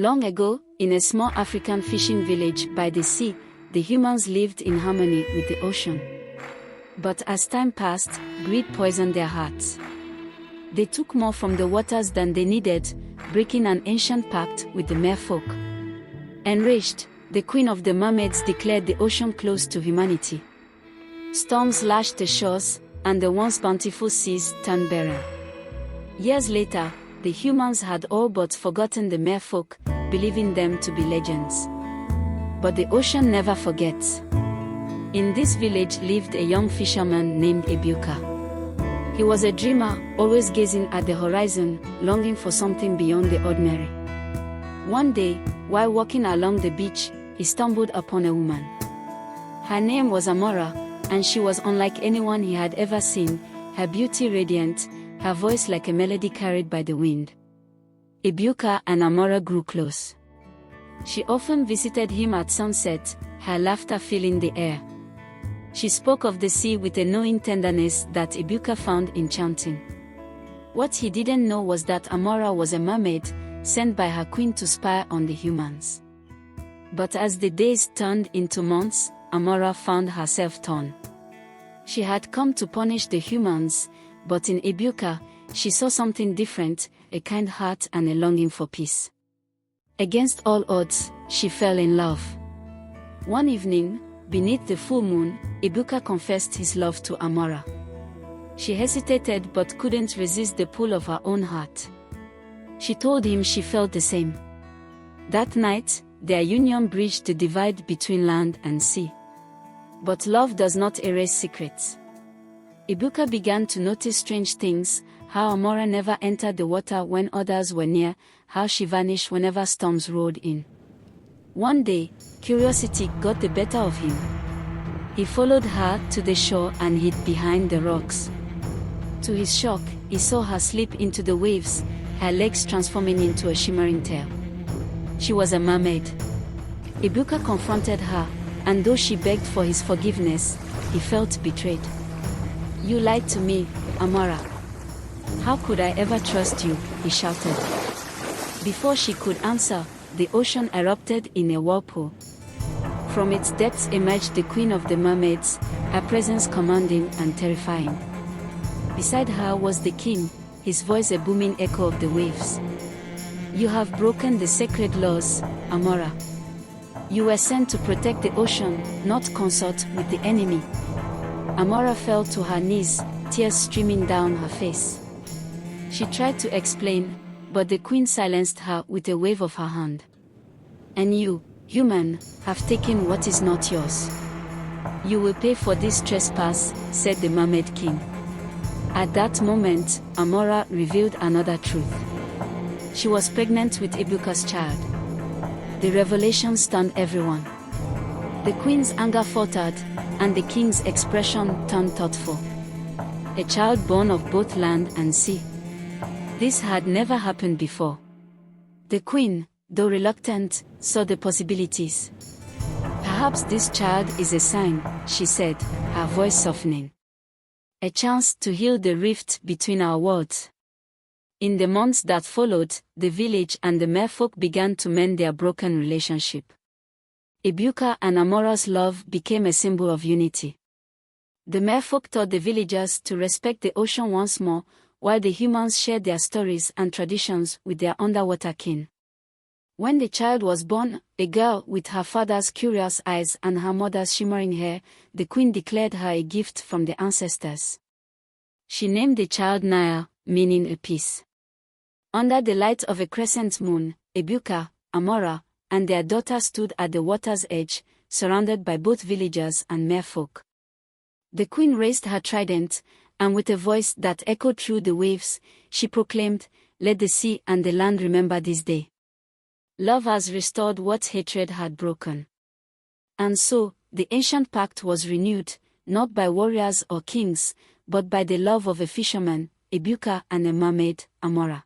Long ago, in a small African fishing village by the sea, the humans lived in harmony with the ocean. But as time passed, greed poisoned their hearts. They took more from the waters than they needed, breaking an ancient pact with the merfolk. Enraged, the queen of the mermaids declared the ocean closed to humanity. Storms lashed the shores, and the once bountiful seas turned barren. Years later, the humans had all but forgotten the merfolk, believing them to be legends. But the ocean never forgets. In this village lived a young fisherman named Ebuka. He was a dreamer, always gazing at the horizon, longing for something beyond the ordinary. One day, while walking along the beach, he stumbled upon a woman. Her name was Amora, and she was unlike anyone he had ever seen, her beauty radiant, her voice like a melody carried by the wind. Ebuka and Amora grew close. She often visited him at sunset, her laughter filling the air. She spoke of the sea with a knowing tenderness that Ebuka found enchanting. What he didn't know was that Amora was a mermaid, sent by her queen to spy on the humans. But as the days turned into months, Amora found herself torn. She had come to punish the humans, but in Ebuka, she saw something different, a kind heart and a longing for peace. Against all odds, she fell in love. One evening, beneath the full moon, Ebuka confessed his love to Amora. She hesitated but couldn't resist the pull of her own heart. She told him she felt the same. That night, their union bridged the divide between land and sea. But love does not erase secrets. Ebuka began to notice strange things, how Amora never entered the water when others were near, how she vanished whenever storms rolled in. One day, curiosity got the better of him. He followed her to the shore and hid behind the rocks. To his shock, he saw her slip into the waves, her legs transforming into a shimmering tail. She was a mermaid. Ebuka confronted her, and though she begged for his forgiveness, he felt betrayed. "You lied to me, Amora. How could I ever trust you?" he shouted. Before she could answer, the ocean erupted in a whirlpool. From its depths emerged the queen of the mermaids, her presence commanding and terrifying. Beside her was the king, his voice a booming echo of the waves. "You have broken the sacred laws, Amora. You were sent to protect the ocean, not consort with the enemy." Amora fell to her knees, tears streaming down her face. She tried to explain, but the queen silenced her with a wave of her hand. "And you, human, have taken what is not yours. You will pay for this trespass," said the mermaid king. At that moment, Amora revealed another truth. She was pregnant with Ebuka's child. The revelation stunned everyone. The queen's anger faltered, and the king's expression turned thoughtful. A child born of both land and sea. This had never happened before. The queen, though reluctant, saw the possibilities. "Perhaps this child is a sign," she said, her voice softening. "A chance to heal the rift between our worlds." In the months that followed, the village and the merfolk began to mend their broken relationship. Ebuka and Amora's love became a symbol of unity. The merfolk taught the villagers to respect the ocean once more, while the humans shared their stories and traditions with their underwater kin. When the child was born, a girl with her father's curious eyes and her mother's shimmering hair, the queen declared her a gift from the ancestors. She named the child Naya, meaning a peace. Under the light of a crescent moon, Ebuka, Amora, and their daughter stood at the water's edge, surrounded by both villagers and merfolk. The queen raised her trident, and with a voice that echoed through the waves, she proclaimed, "Let the sea and the land remember this day. Love has restored what hatred had broken." And so, the ancient pact was renewed, not by warriors or kings, but by the love of a fisherman, Ebuka, and a mermaid, Amora.